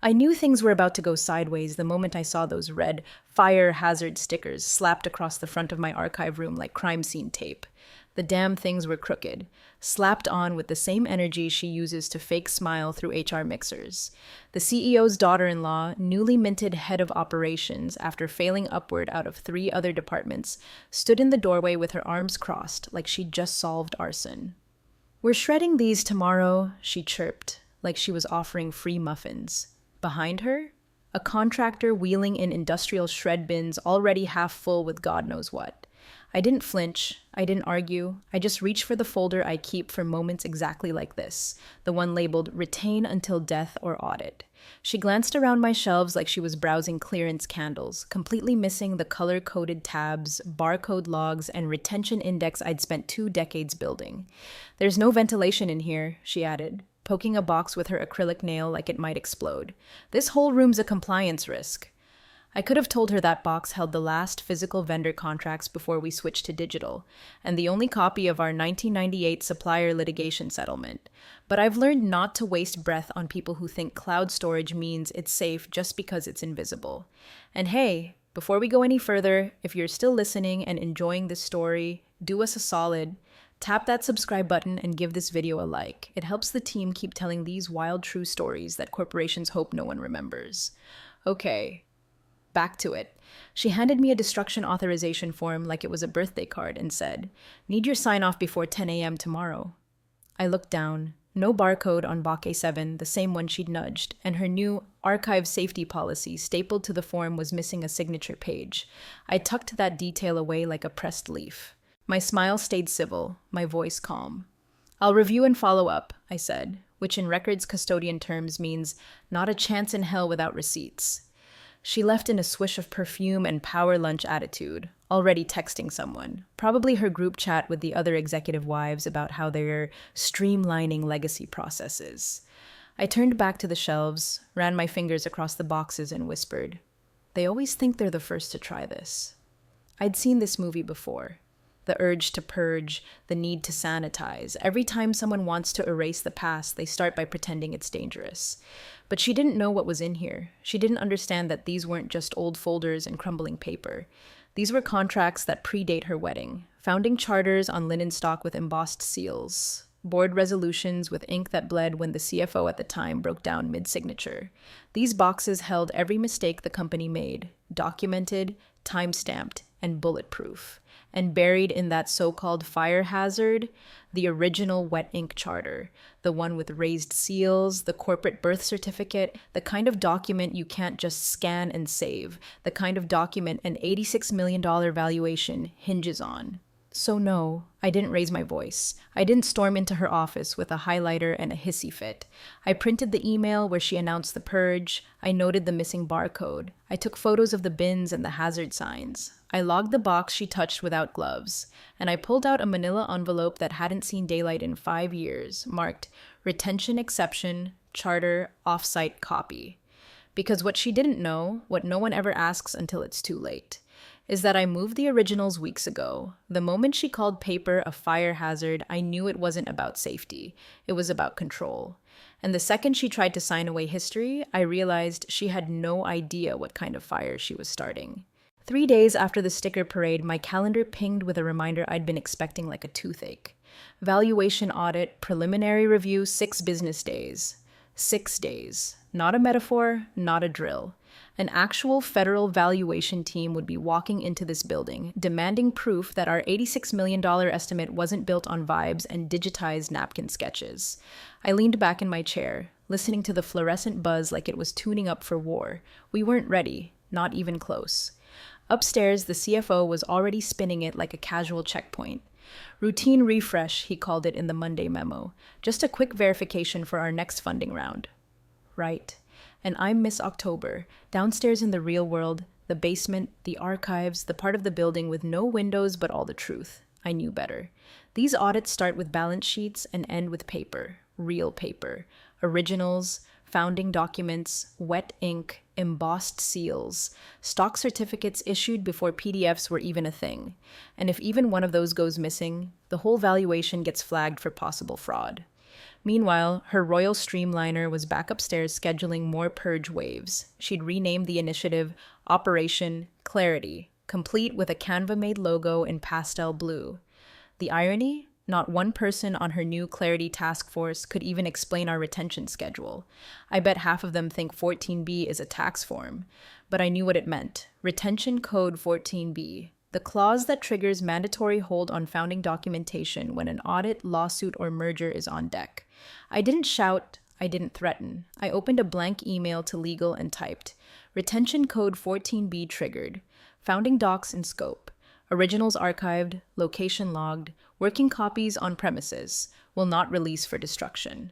I knew things were about to go sideways the moment I saw those red fire hazard stickers slapped across the front of my archive room like crime scene tape. The damn things were crooked, slapped on with the same energy she uses to fake smile through HR mixers. The CEO's daughter in law, newly minted head of operations after failing upward out of 3 other departments, stood in the doorway with her arms crossed like she'd just solved arson. "We're shredding these tomorrow," she chirped, like she was offering free muffins. Behind her, a contractor wheeling in industrial shred bins already half full with God knows what. I didn't flinch. I didn't argue. I just reached for the folder I keep for moments exactly like this, the one labeled Retain Until Death or Audit. She glanced around my shelves like she was browsing clearance candles, completely missing the color-coded tabs, barcode logs, and retention index I'd spent 2 decades building. "There's no ventilation in here," she added, poking a box with her acrylic nail like it might explode. "This whole room's a compliance risk." I could have told her that box held the last physical vendor contracts before we switched to digital, and the only copy of our 1998 supplier litigation settlement. But I've learned not to waste breath on people who think cloud storage means it's safe just because it's invisible. And hey, before we go any further, if you're still listening and enjoying this story, do us a solid. Tap that subscribe button and give this video a like. It helps the team keep telling these wild true stories that corporations hope no one remembers. Okay. Back to it. She handed me a destruction authorization form like it was a birthday card and said, "Need your sign-off before 10 a.m. tomorrow." I looked down. No barcode on Bach A7, the same one she'd nudged, and her new archive safety policy stapled to the form was missing a signature page. I tucked that detail away like a pressed leaf. My smile stayed civil, my voice calm. "I'll review and follow up," I said, which in records custodian terms means not a chance in hell without receipts. She left in a swish of perfume and power lunch attitude, already texting someone, probably her group chat with the other executive wives about how they're streamlining legacy processes. I turned back to the shelves, ran my fingers across the boxes and whispered, "They always think they're the first to try this." I'd seen this movie before. The urge to purge, the need to sanitize. Every time someone wants to erase the past, they start by pretending it's dangerous. But she didn't know what was in here. She didn't understand that these weren't just old folders and crumbling paper. These were contracts that predate her wedding, founding charters on linen stock with embossed seals, board resolutions with ink that bled when the CFO at the time broke down mid-signature. These boxes held every mistake the company made, documented, time-stamped, and bulletproof. And buried in that so-called fire hazard, the original wet ink charter, the one with raised seals, the corporate birth certificate, the kind of document you can't just scan and save, the kind of document an $86 million valuation hinges on. So no, I didn't raise my voice. I didn't storm into her office with a highlighter and a hissy fit. I printed the email where she announced the purge. I noted the missing barcode. I took photos of the bins and the hazard signs. I logged the box she touched without gloves, and I pulled out a manila envelope that hadn't seen daylight in 5 years, marked Retention Exception, Charter, Offsite Copy. Because what she didn't know, what no one ever asks until it's too late, is that I moved the originals weeks ago. The moment she called paper a fire hazard, I knew it wasn't about safety. It was about control. And the second she tried to sign away history, I realized she had no idea what kind of fire she was starting. 3 days after the sticker parade, my calendar pinged with a reminder I'd been expecting like a toothache. Valuation audit, preliminary review, 6 business days. 6 days. Not a metaphor, not a drill. An actual federal valuation team would be walking into this building, demanding proof that our $86 million estimate wasn't built on vibes and digitized napkin sketches. I leaned back in my chair, listening to the fluorescent buzz like it was tuning up for war. We weren't ready, not even close. Upstairs, the CFO was already spinning it like a casual checkpoint. Routine refresh, he called it in the Monday memo. Just a quick verification for our next funding round. Right. And I'm Miss October, downstairs in the real world, the basement, the archives, the part of the building with no windows but all the truth. I knew better. These audits start with balance sheets and end with paper, real paper, originals, founding documents, wet ink, embossed seals, stock certificates issued before PDFs were even a thing. And if even one of those goes missing, the whole valuation gets flagged for possible fraud. Meanwhile, her royal streamliner was back upstairs scheduling more purge waves. She'd renamed the initiative Operation Clarity, complete with a Canva-made logo in pastel blue. The irony? Not one person on her new Clarity task force could even explain our retention schedule. I bet half of them think 14B is a tax form. But I knew what it meant. Retention Code 14B. The clause that triggers mandatory hold on founding documentation when an audit, lawsuit, or merger is on deck. I didn't shout, I didn't threaten. I opened a blank email to legal and typed, Retention Code 14B triggered. Founding docs in scope. Originals archived, location logged, working copies on premises, will not release for destruction.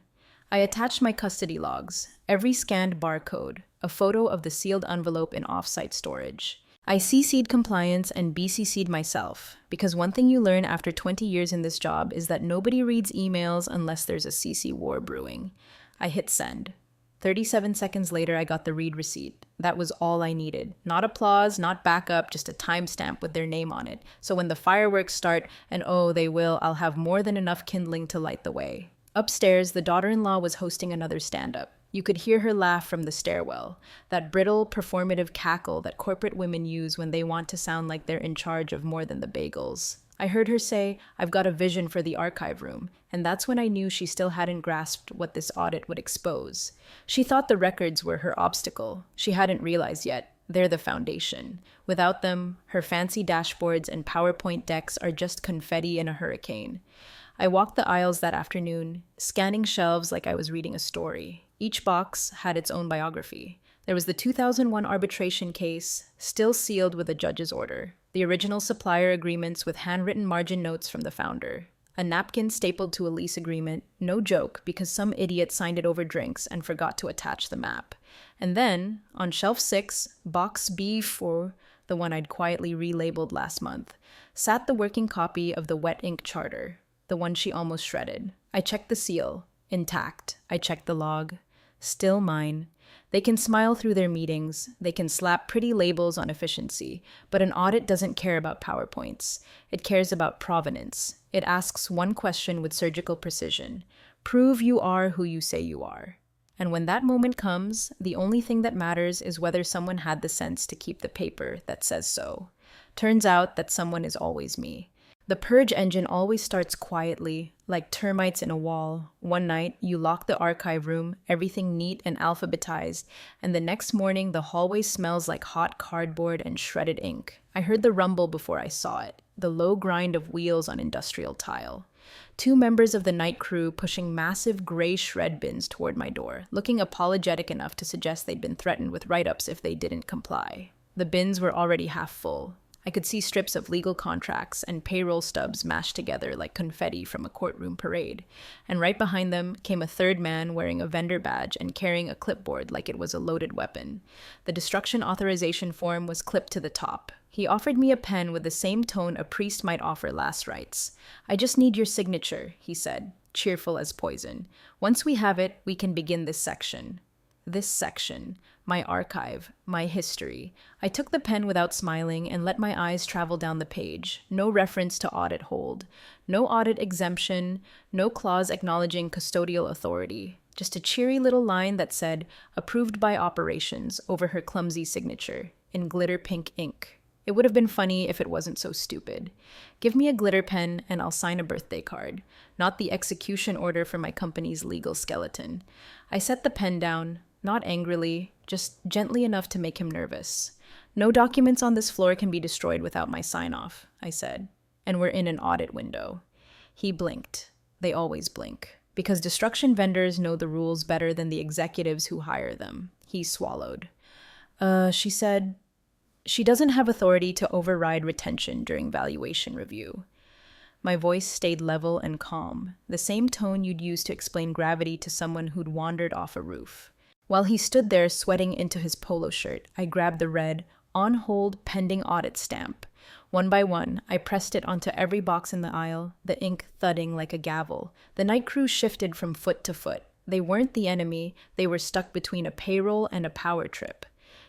I attached my custody logs, every scanned barcode, a photo of the sealed envelope in off-site storage. I CC'd compliance and BCC'd myself, because one thing you learn after 20 years in this job is that nobody reads emails unless there's a CC war brewing. I hit send. 37 seconds later, I got the read receipt. That was all I needed. Not applause, not backup, just a timestamp with their name on it. So when the fireworks start, and oh, they will, I'll have more than enough kindling to light the way. Upstairs, the daughter-in-law was hosting another stand-up. You could hear her laugh from the stairwell, that brittle, performative cackle that corporate women use when they want to sound like they're in charge of more than the bagels. I heard her say, I've got a vision for the archive room, and that's when I knew she still hadn't grasped what this audit would expose. She thought the records were her obstacle. She hadn't realized yet. They're the foundation. Without them, her fancy dashboards and PowerPoint decks are just confetti in a hurricane. I walked the aisles that afternoon, scanning shelves like I was reading a story. Each box had its own biography. There was the 2001 arbitration case, still sealed with a judge's order. The original supplier agreements with handwritten margin notes from the founder. A napkin stapled to a lease agreement, no joke, because some idiot signed it over drinks and forgot to attach the map. And then, on shelf 6, box B4, the one I'd quietly relabeled last month, sat the working copy of the wet ink charter, the one she almost shredded. I checked the seal. Intact. I checked the log. Still mine. They can smile through their meetings, they can slap pretty labels on efficiency, but an audit doesn't care about PowerPoints. It cares about provenance. It asks one question with surgical precision. Prove you are who you say you are. And when that moment comes, the only thing that matters is whether someone had the sense to keep the paper that says so. Turns out that someone is always me. The purge engine always starts quietly, like termites in a wall. One night, you lock the archive room, everything neat and alphabetized, and the next morning the hallway smells like hot cardboard and shredded ink. I heard the rumble before I saw it, the low grind of wheels on industrial tile. 2 members of the night crew pushing massive gray shred bins toward my door, looking apologetic enough to suggest they'd been threatened with write-ups if they didn't comply. The bins were already half full. I could see strips of legal contracts and payroll stubs mashed together like confetti from a courtroom parade. And right behind them came a third man wearing a vendor badge and carrying a clipboard like it was a loaded weapon. The destruction authorization form was clipped to the top. He offered me a pen with the same tone a priest might offer last rites. I just need your signature, he said, cheerful as poison. Once we have it, we can begin this section. This section. My archive, my history. I took the pen without smiling and let my eyes travel down the page. No reference to audit hold. No audit exemption. No clause acknowledging custodial authority. Just a cheery little line that said, approved by operations, over her clumsy signature, in glitter pink ink. It would have been funny if it wasn't so stupid. Give me a glitter pen and I'll sign a birthday card, not the execution order for my company's legal skeleton. I set the pen down, not angrily, just gently enough to make him nervous. No documents on this floor can be destroyed without my sign-off, I said, and we're in an audit window. He blinked. They always blink, because destruction vendors know the rules better than the executives who hire them. He swallowed. She said, she doesn't have authority to override retention during valuation review. My voice stayed level and calm, the same tone you'd use to explain gravity to someone who'd wandered off a roof. While he stood there sweating into his polo shirt, I grabbed the red, on hold pending audit stamp. One by one, I pressed it onto every box in the aisle, the ink thudding like a gavel. The night crew shifted from foot to foot. They weren't the enemy, they were stuck between a payroll and a power trip.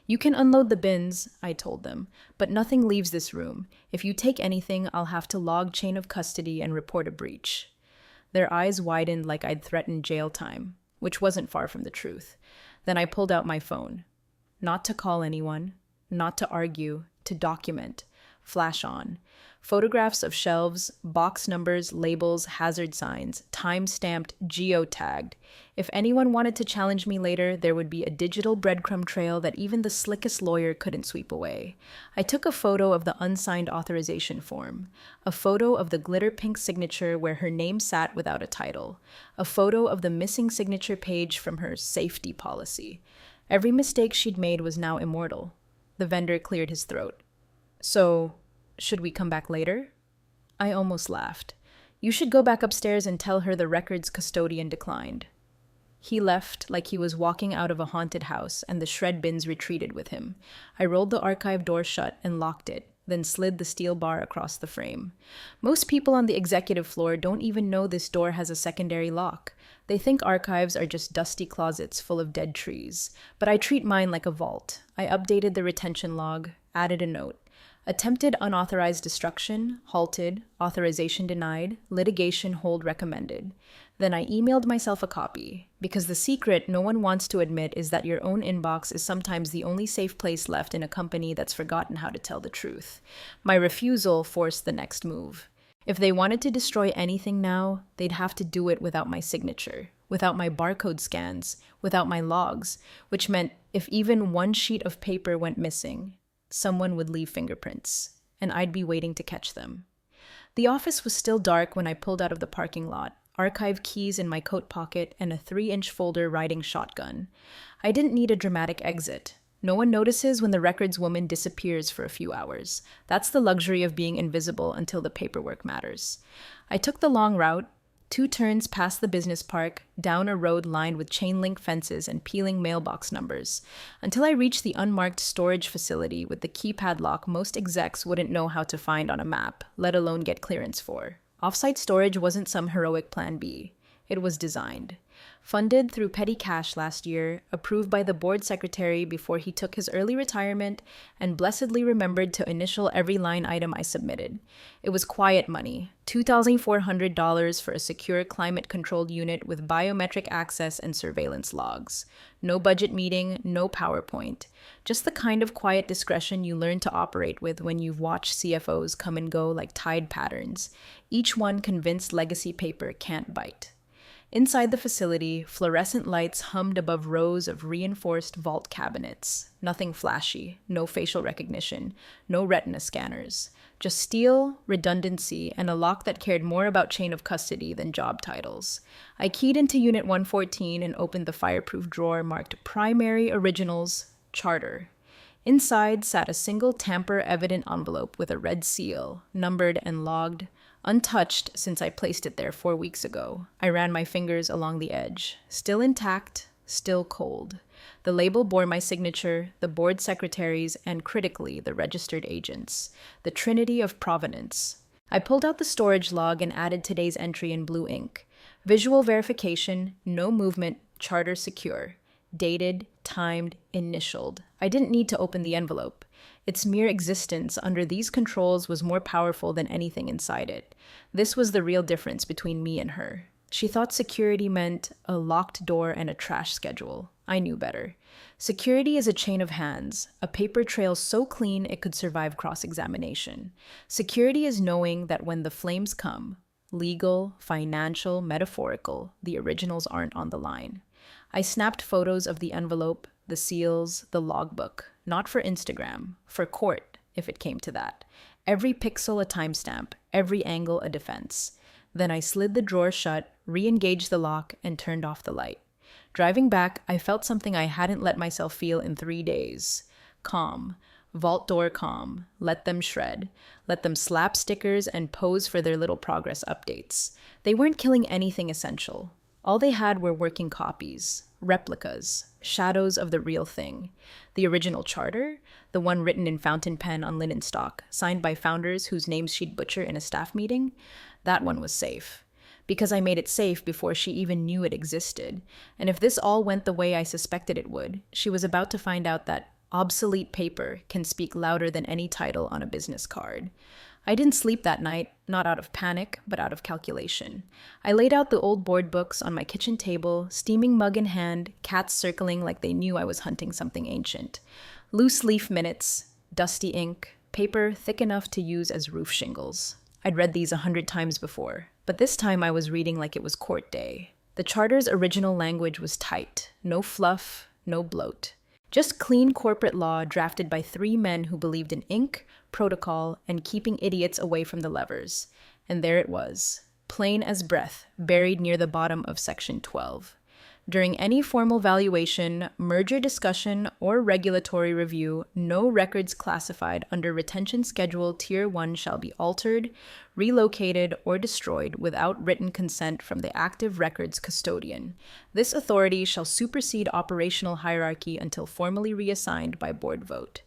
You can unload the bins, I told them, but nothing leaves this room. If you take anything, I'll have to log chain of custody and report a breach. Their eyes widened like I'd threatened jail time, which wasn't far from the truth. Then I pulled out my phone. Not to call anyone, not to argue, to document. Flash on. Photographs of shelves, box numbers, labels, hazard signs, time-stamped, geotagged. If anyone wanted to challenge me later, there would be a digital breadcrumb trail that even the slickest lawyer couldn't sweep away. I took a photo of the unsigned authorization form, a photo of the glitter pink signature where her name sat without a title, a photo of the missing signature page from her safety policy. Every mistake she'd made was now immortal. The vendor cleared his throat. So, should we come back later? I almost laughed. You should go back upstairs and tell her the record's custodian declined. He left like he was walking out of a haunted house, and the shred bins retreated with him. I rolled the archive door shut and locked it, then slid the steel bar across the frame. Most people on the executive floor don't even know this door has a secondary lock. They think archives are just dusty closets full of dead trees. But I treat mine like a vault. I updated the retention log, added a note. Attempted unauthorized destruction, halted, authorization denied, litigation hold recommended. Then I emailed myself a copy, because the secret no one wants to admit is that your own inbox is sometimes the only safe place left in a company that's forgotten how to tell the truth. My refusal forced the next move. If they wanted to destroy anything now, they'd have to do it without my signature, without my barcode scans, without my logs, which meant if even one sheet of paper went missing, someone would leave fingerprints, and I'd be waiting to catch them. The office was still dark when I pulled out of the parking lot, archive keys in my coat pocket and a 3-inch folder riding shotgun. I didn't need a dramatic exit. No one notices when the records woman disappears for a few hours. That's the luxury of being invisible until the paperwork matters. I took the long route, 2 turns past the business park, down a road lined with chain link fences and peeling mailbox numbers, until I reached the unmarked storage facility with the keypad lock most execs wouldn't know how to find on a map, let alone get clearance for. Offsite storage wasn't some heroic plan B. It was designed. Funded through petty cash last year, approved by the board secretary before he took his early retirement, and blessedly remembered to initial every line item I submitted. It was quiet money, $2,400 for a secure climate-controlled unit with biometric access and surveillance logs. No budget meeting, no PowerPoint. Just the kind of quiet discretion you learn to operate with when you've watched CFOs come and go like tide patterns, each one convinced legacy paper can't bite. Inside the facility, fluorescent lights hummed above rows of reinforced vault cabinets. Nothing flashy, no facial recognition, no retina scanners. Just steel, redundancy, and a lock that cared more about chain of custody than job titles. I keyed into Unit 114 and opened the fireproof drawer marked Primary Originals, Charter. Inside sat a single tamper-evident envelope with a red seal, numbered and logged, untouched since I placed it there 4 weeks ago. I ran my fingers along the edge. Still intact, still cold. The label bore my signature, the board secretary's, and critically, the registered agent's. The trinity of provenance. I pulled out the storage log and added today's entry in blue ink. Visual verification, no movement, charter secure. Dated, timed, initialed. I didn't need to open the envelope. Its mere existence under these controls was more powerful than anything inside it. This was the real difference between me and her. She thought security meant a locked door and a trash schedule. I knew better. Security is a chain of hands, a paper trail so clean it could survive cross-examination. Security is knowing that when the flames come, legal, financial, metaphorical, the originals aren't on the line. I snapped photos of the envelope, the seals, the logbook, not for Instagram, for court, if it came to that. Every pixel a timestamp, every angle a defense. Then I slid the drawer shut, re-engaged the lock, and turned off the light. Driving back, I felt something I hadn't let myself feel in 3 days. Calm. Vault door calm. Let them shred. Let them slap stickers and pose for their little progress updates. They weren't killing anything essential. All they had were working copies, replicas, shadows of the real thing. The original charter, the one written in fountain pen on linen stock, signed by founders whose names she'd butcher in a staff meeting, that one was safe. because I made it safe before she even knew it existed. And if this all went the way I suspected it would, she was about to find out that obsolete paper can speak louder than any title on a business card. I didn't sleep that night, not out of panic, but out of calculation. I laid out the old board books on my kitchen table, steaming mug in hand, cats circling like they knew I was hunting something ancient. Loose leaf minutes, dusty ink, paper thick enough to use as roof shingles. I'd read these 100 times before, but this time I was reading like it was court day. The charter's original language was tight, no fluff, no bloat. Just clean corporate law drafted by 3 men who believed in ink, protocol, and keeping idiots away from the levers. And there it was, plain as breath, buried near the bottom of Section 12. During any formal valuation, merger discussion, or regulatory review, no records classified under Retention Schedule Tier 1 shall be altered, relocated, or destroyed without written consent from the active records custodian. This authority shall supersede operational hierarchy until formally reassigned by board vote.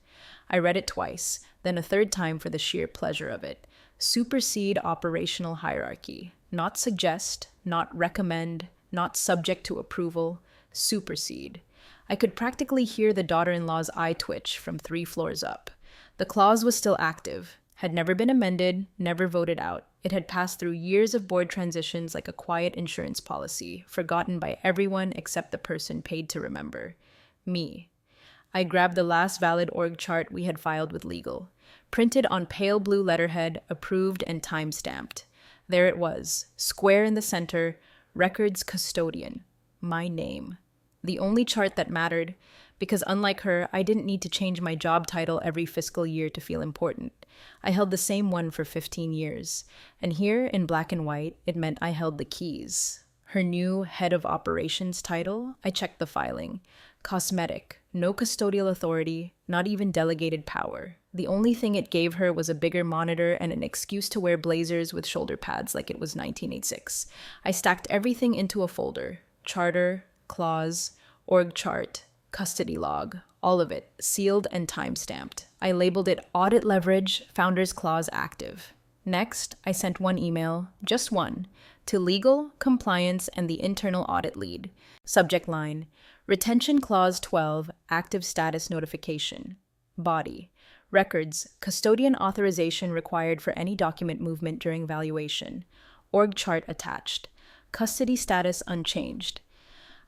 I read it twice, then a third time for the sheer pleasure of it. Supersede operational hierarchy. Not suggest, not recommend, not subject to approval, supersede. I could practically hear the daughter-in-law's eye twitch from 3 floors up. The clause was still active, had never been amended, never voted out. It had passed through years of board transitions like a quiet insurance policy, forgotten by everyone except the person paid to remember. Me. I grabbed the last valid org chart we had filed with legal. Printed on pale blue letterhead, approved and time-stamped. There it was, square in the center, Records Custodian. My name. The only chart that mattered, because unlike her, I didn't need to change my job title every fiscal year to feel important. I held the same one for 15 years, and here, in black and white, it meant I held the keys. Her new head of operations title, I checked the filing. Cosmetic, no custodial authority, not even delegated power. The only thing it gave her was a bigger monitor and an excuse to wear blazers with shoulder pads like it was 1986. I stacked everything into a folder. Charter, clause, org chart, custody log, all of it, sealed and time-stamped. I labeled it Audit Leverage, Founders Clause Active. Next, I sent one email, just one, to Legal, Compliance, and the Internal Audit Lead. Subject line, Retention Clause 12, Active Status Notification. Body, Records, Custodian authorization required for any document movement during valuation. Org chart attached. Custody status unchanged.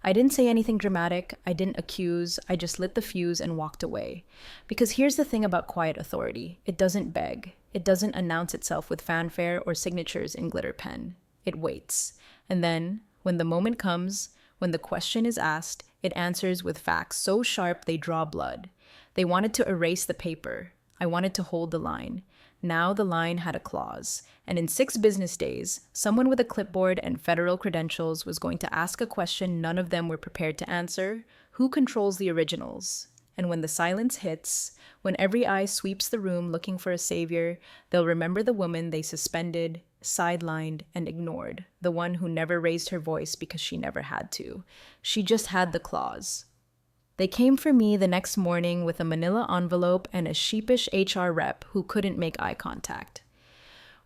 I didn't say anything dramatic, I didn't accuse, I just lit the fuse and walked away. Because here's the thing about quiet authority. It doesn't beg. It doesn't announce itself with fanfare or signatures in glitter pen. It waits. And then, when the moment comes, when the question is asked, it answers with facts so sharp they draw blood. They wanted to erase the paper. I wanted to hold the line. Now the line had a clause, and in 6 business days, someone with a clipboard and federal credentials was going to ask a question none of them were prepared to answer: who controls the originals? And when the silence hits, when every eye sweeps the room looking for a savior, they'll remember the woman they suspended, sidelined, and ignored, the one who never raised her voice because she never had to. She just had the clause. They came for me the next morning with a manila envelope and a sheepish HR rep who couldn't make eye contact.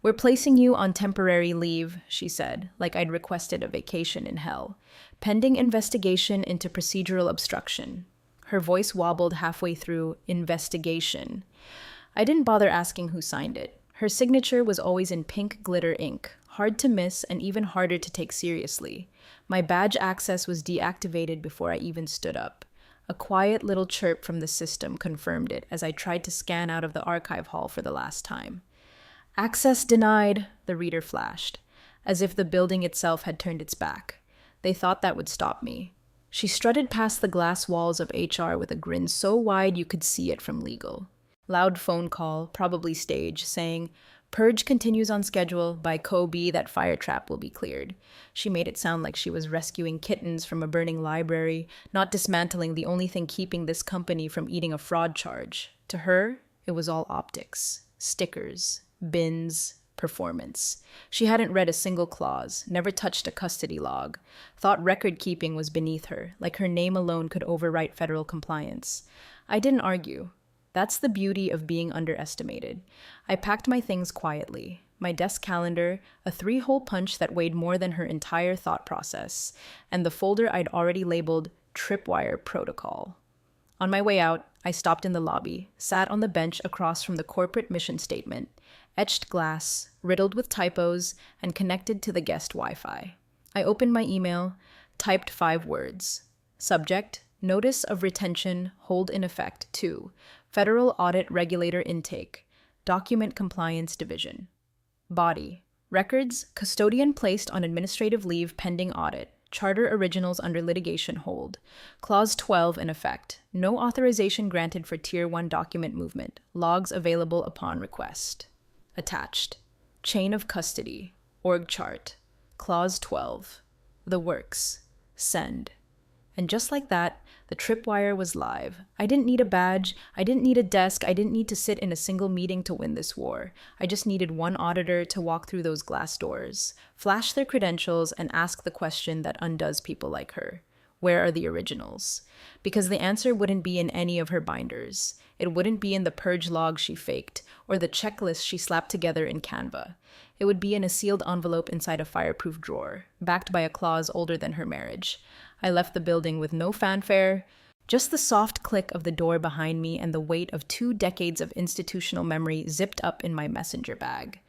"We're placing you on temporary leave," she said, like I'd requested a vacation in hell, "pending investigation into procedural obstruction." Her voice wobbled halfway through investigation. I didn't bother asking who signed it. Her signature was always in pink glitter ink, hard to miss and even harder to take seriously. My badge access was deactivated before I even stood up. A quiet little chirp from the system confirmed it as I tried to scan out of the archive hall for the last time. "Access denied," the reader flashed, as if the building itself had turned its back. They thought that would stop me. She strutted past the glass walls of HR with a grin so wide you could see it from legal. Loud phone call, probably stage, saying, "Purge continues on schedule. By Kobe, that fire trap will be cleared." She made it sound like she was rescuing kittens from a burning library, not dismantling the only thing keeping this company from eating a fraud charge. To her, it was all optics, stickers, bins, performance. She hadn't read a single clause, never touched a custody log, thought record keeping was beneath her, like her name alone could overwrite federal compliance. I didn't argue. That's the beauty of being underestimated. I packed my things quietly. my desk calendar, a 3-hole punch that weighed more than her entire thought process, and the folder I'd already labeled Tripwire Protocol. On my way out, I stopped in the lobby, sat on the bench across from the corporate mission statement, etched glass, riddled with typos, and connected to the guest Wi-Fi. I opened my email, typed 5 words. Subject: Notice of Retention, Hold in Effect 2, Federal Audit Regulator Intake, Document Compliance Division. Body: Records, custodian placed on administrative leave pending audit. Charter originals under litigation hold. Clause 12 in effect. No authorization granted for Tier 1 document movement. Logs available upon request. Attached. Chain of custody. Org chart. Clause 12. The works. Send. And just like that, the tripwire was live. I didn't need a badge. I didn't need a desk. I didn't need to sit in a single meeting to win this war. I just needed one auditor to walk through those glass doors, flash their credentials, and ask the question that undoes people like her. Where are the originals? Because the answer wouldn't be in any of her binders. It wouldn't be in the purge log she faked, or the checklist she slapped together in Canva. It would be in a sealed envelope inside a fireproof drawer, backed by a clause older than her marriage. I left the building with no fanfare, just the soft click of the door behind me and the weight of 2 decades of institutional memory zipped up in my messenger bag.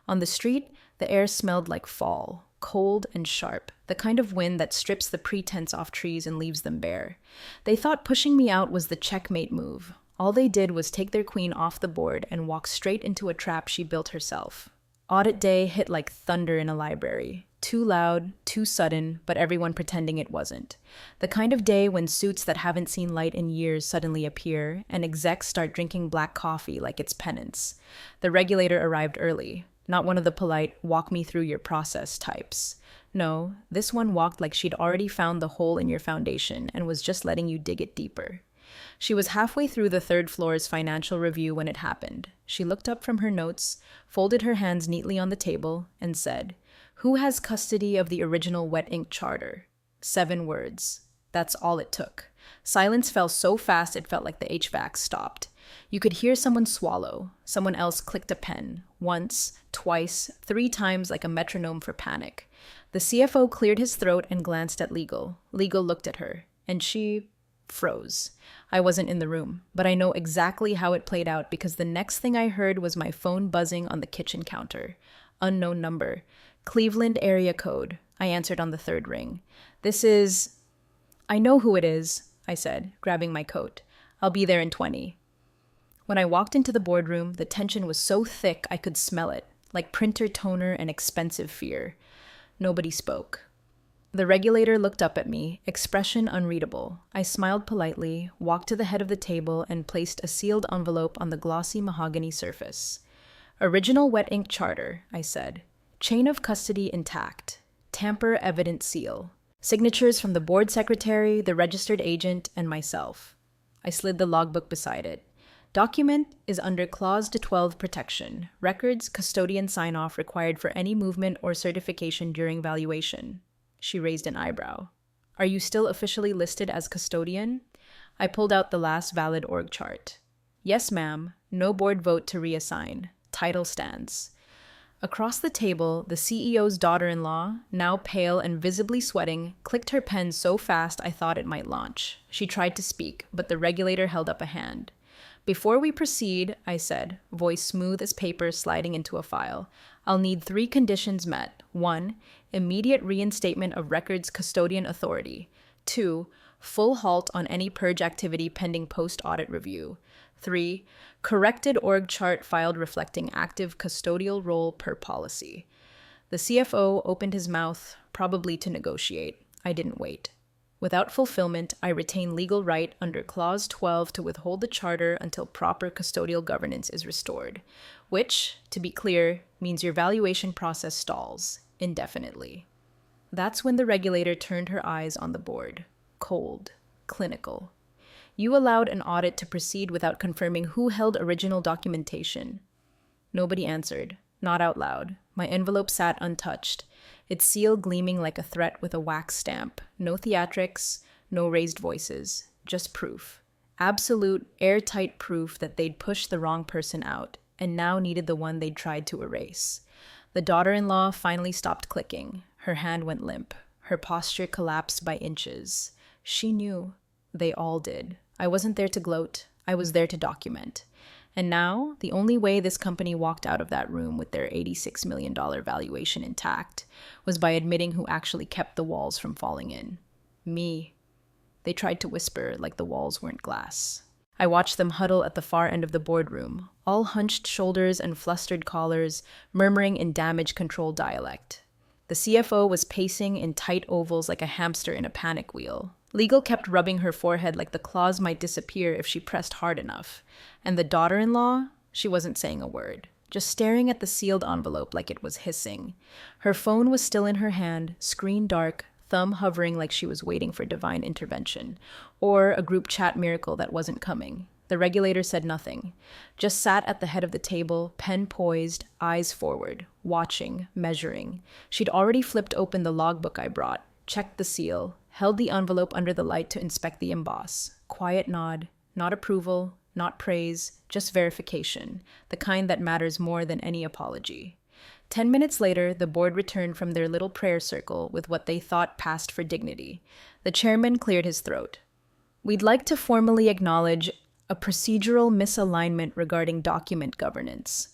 On the street, the air smelled like fall, cold and sharp, the kind of wind that strips the pretense off trees and leaves them bare. They thought pushing me out was the checkmate move. All they did was take their queen off the board and walk straight into a trap she built herself. Audit day hit like thunder in a library. Too loud, too sudden, but everyone pretending it wasn't. The kind of day when suits that haven't seen light in years suddenly appear, and execs start drinking black coffee like it's penance. The regulator arrived early, not one of the polite, walk me through your process types. No, this one walked like she'd already found the hole in your foundation and was just letting you dig it deeper. She was halfway through the 3rd floor's financial review when it happened. She looked up from her notes, folded her hands neatly on the table, and said, "Who has custody of the original wet ink charter?" 7 words. That's all it took. Silence fell so fast it felt like the HVAC stopped. You could hear someone swallow. Someone else clicked a pen. Once, twice, 3 times like a metronome for panic. The CFO cleared his throat and glanced at Legal. Legal looked at her, and she froze. I wasn't in the room, but I know exactly how it played out because the next thing I heard was my phone buzzing on the kitchen counter. Unknown number. Cleveland area code. I answered on the 3rd ring. This is... I know who it is, I said, grabbing my coat. I'll be there in 20. When I walked into the boardroom, the tension was so thick I could smell it, like printer toner and expensive fear. Nobody spoke. The regulator looked up at me, expression unreadable. I smiled politely, walked to the head of the table, and placed a sealed envelope on the glossy mahogany surface. Original wet ink charter, I said. Chain of custody intact. Tamper evident seal. Signatures from the board secretary, the registered agent, and myself. I slid the logbook beside it. Document is under Clause 12 protection. Records, custodian sign-off required for any movement or certification during valuation. She raised an eyebrow. Are you still officially listed as custodian? I pulled out the last valid org chart. Yes, ma'am. No board vote to reassign. Title stands. Across the table, the CEO's daughter-in-law, now pale and visibly sweating, clicked her pen so fast I thought it might launch. She tried to speak, but the regulator held up a hand. Before we proceed, I said, voice smooth as paper sliding into a file, I'll need 3 conditions met. 1, immediate reinstatement of records custodian authority. 2, full halt on any purge activity pending post-audit review. 3, corrected org chart filed reflecting active custodial role per policy. The CFO opened his mouth, probably to negotiate. I didn't wait. Without fulfillment, I retain legal right under Clause 12 to withhold the charter until proper custodial governance is restored, which, to be clear, means your valuation process stalls indefinitely. That's when the regulator turned her eyes on the board. Cold. Clinical. You allowed an audit to proceed without confirming who held original documentation. Nobody answered. Not out loud. My envelope sat untouched, its seal gleaming like a threat with a wax stamp. No theatrics, no raised voices. Just proof. Absolute, airtight proof that they'd pushed the wrong person out. and now needed the one they'd tried to erase. The daughter-in-law finally stopped clicking. Her hand went limp. Her posture collapsed by inches. She knew. They all did. I wasn't there to gloat. I was there to document. And now, the only way this company walked out of that room with their $86 million valuation intact was by admitting who actually kept the walls from falling in. Me. They tried to whisper like the walls weren't glass. I watched them huddle at the far end of the boardroom, all hunched shoulders and flustered collars, murmuring in damage control dialect. The CFO was pacing in tight ovals like a hamster in a panic wheel. Legal kept rubbing her forehead like the claws might disappear if she pressed hard enough. And the daughter-in-law, she wasn't saying a word, just staring at the sealed envelope like it was hissing. Her phone was still in her hand, screen dark, thumb hovering like she was waiting for divine intervention, or a group chat miracle that wasn't coming. The regulator said nothing, just sat at the head of the table, pen poised, eyes forward, watching, measuring. She'd already flipped open the logbook I brought, checked the seal, held the envelope under the light to inspect the emboss. Quiet nod, not approval, not praise, just verification, the kind that matters more than any apology. 10 minutes later, the board returned from their little prayer circle with what they thought passed for dignity. The chairman cleared his throat. We'd like to formally acknowledge a procedural misalignment regarding document governance.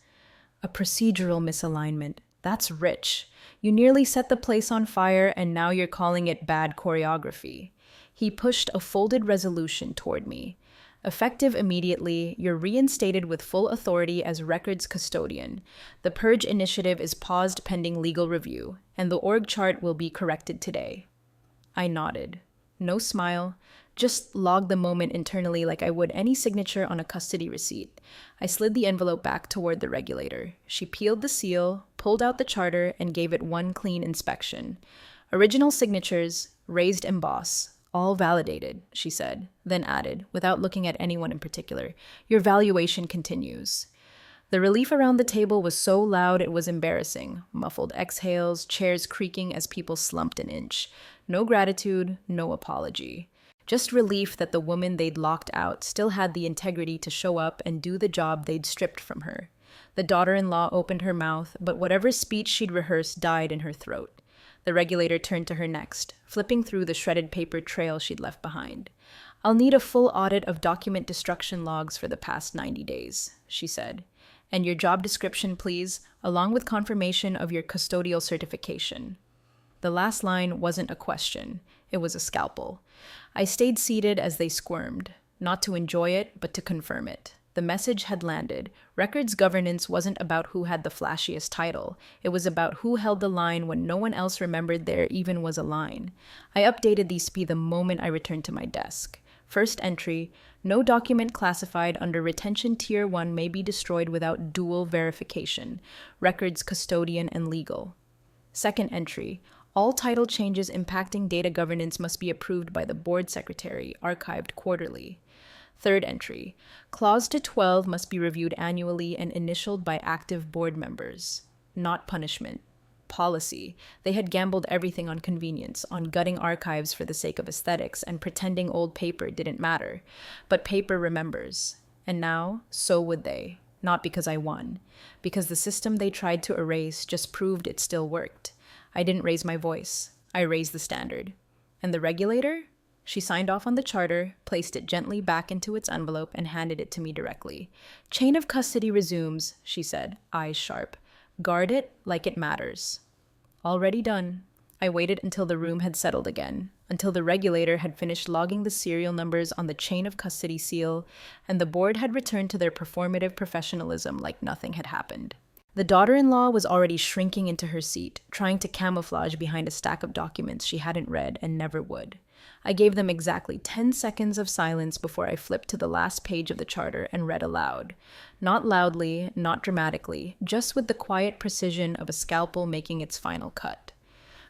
A procedural misalignment. That's rich. You nearly set the place on fire and now you're calling it bad choreography. He pushed a folded resolution toward me. Effective immediately, you're reinstated with full authority as records custodian. The Purge initiative is paused pending legal review, and the org chart will be corrected today. I nodded. No smile, just logged the moment internally like I would any signature on a custody receipt. I slid the envelope back toward the regulator. She peeled the seal, pulled out the charter, and gave it one clean inspection. Original signatures, raised emboss. All validated, she said, then added, without looking at anyone in particular, your valuation continues. The relief around the table was so loud it was embarrassing. Muffled exhales, chairs creaking as people slumped an inch. No gratitude, no apology. Just relief that the woman they'd locked out still had the integrity to show up and do the job they'd stripped from her. The daughter-in-law opened her mouth, but whatever speech she'd rehearsed died in her throat. The regulator turned to her next, flipping through the shredded paper trail she'd left behind. I'll need a full audit of document destruction logs for the past 90 days, she said. And your job description, please, along with confirmation of your custodial certification. The last line wasn't a question. It was a scalpel. I stayed seated as they squirmed, not to enjoy it, but to confirm it. The message had landed. Records governance wasn't about who had the flashiest title. It was about who held the line when no one else remembered there even was a line. I updated the SP the moment I returned to my desk. First entry, no document classified under Retention Tier 1 may be destroyed without dual verification. Records custodian and legal. Second entry, all title changes impacting data governance must be approved by the board secretary, archived quarterly. Third entry, Clause to 12 must be reviewed annually and initialed by active board members. Not punishment. Policy. They had gambled everything on convenience, on gutting archives for the sake of aesthetics and pretending old paper didn't matter. But paper remembers. And now, so would they. Not because I won. Because the system they tried to erase just proved it still worked. I didn't raise my voice. I raised the standard. And the regulator? She signed off on the charter, placed it gently back into its envelope, and handed it to me directly. Chain of custody resumes, she said, eyes sharp. Guard it like it matters. Already done. I waited until the room had settled again, until the regulator had finished logging the serial numbers on the chain of custody seal, and the board had returned to their performative professionalism like nothing had happened. The daughter-in-law was already shrinking into her seat, trying to camouflage behind a stack of documents she hadn't read and never would. I gave them exactly 10 seconds of silence before I flipped to the last page of the charter and read aloud. Not loudly, not dramatically, just with the quiet precision of a scalpel making its final cut.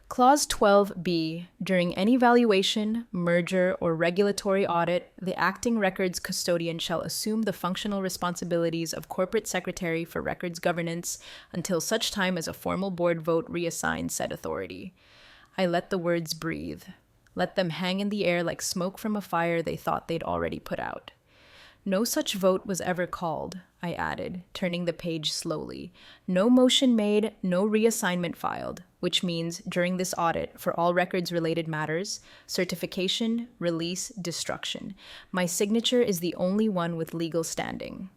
Clause 12b. During any valuation, merger, or regulatory audit, the acting records custodian shall assume the functional responsibilities of corporate secretary for records governance until such time as a formal board vote reassigns said authority. I let the words breathe. Let them hang in the air like smoke from a fire they thought they'd already put out. No such vote was ever called, I added, turning the page slowly. No motion made, no reassignment filed, which means during this audit, for all records related matters, certification, release, destruction, my signature is the only one with legal standing.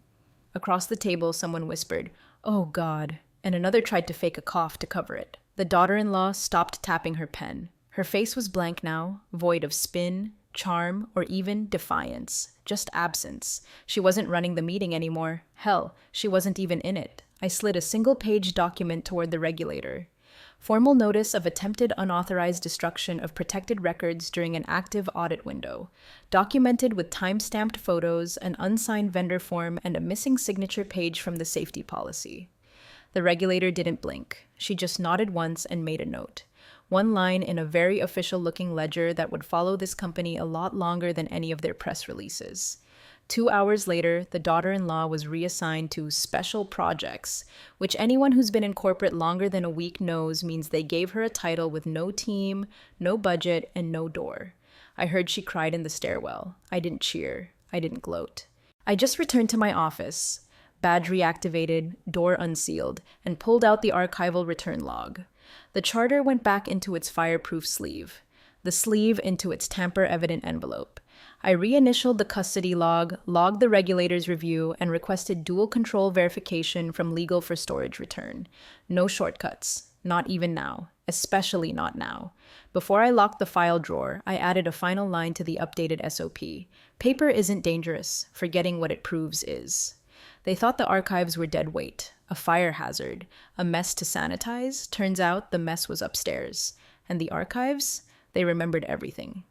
Across the table, someone whispered, "Oh, God," and another tried to fake a cough to cover it. The daughter-in-law stopped tapping her pen. Her face was blank now, void of spin, charm, or even defiance. Just absence. She wasn't running the meeting anymore. Hell, she wasn't even in it. I slid a single-page document toward the regulator. Formal notice of attempted unauthorized destruction of protected records during an active audit window. Documented with time-stamped photos, an unsigned vendor form, and a missing signature page from the safety policy. The regulator didn't blink. She just nodded once and made a note. One line in a very official-looking ledger that would follow this company a lot longer than any of their press releases. 2 hours later, the daughter-in-law was reassigned to special projects, which anyone who's been in corporate longer than a week knows means they gave her a title with no team, no budget, and no door. I heard she cried in the stairwell. I didn't cheer. I didn't gloat. I just returned to my office, badge reactivated, door unsealed, and pulled out the archival return log. The charter went back into its fireproof sleeve, the sleeve into its tamper-evident envelope. I reinitialed the custody log, logged the regulator's review, and requested dual control verification from legal for storage return. No shortcuts, not even now, especially not now. Before I locked the file drawer, I added a final line to the updated SOP. Paper isn't dangerous, forgetting what it proves is. They thought the archives were dead weight, a fire hazard, a mess to sanitize. Turns out the mess was upstairs. And the archives? They remembered everything.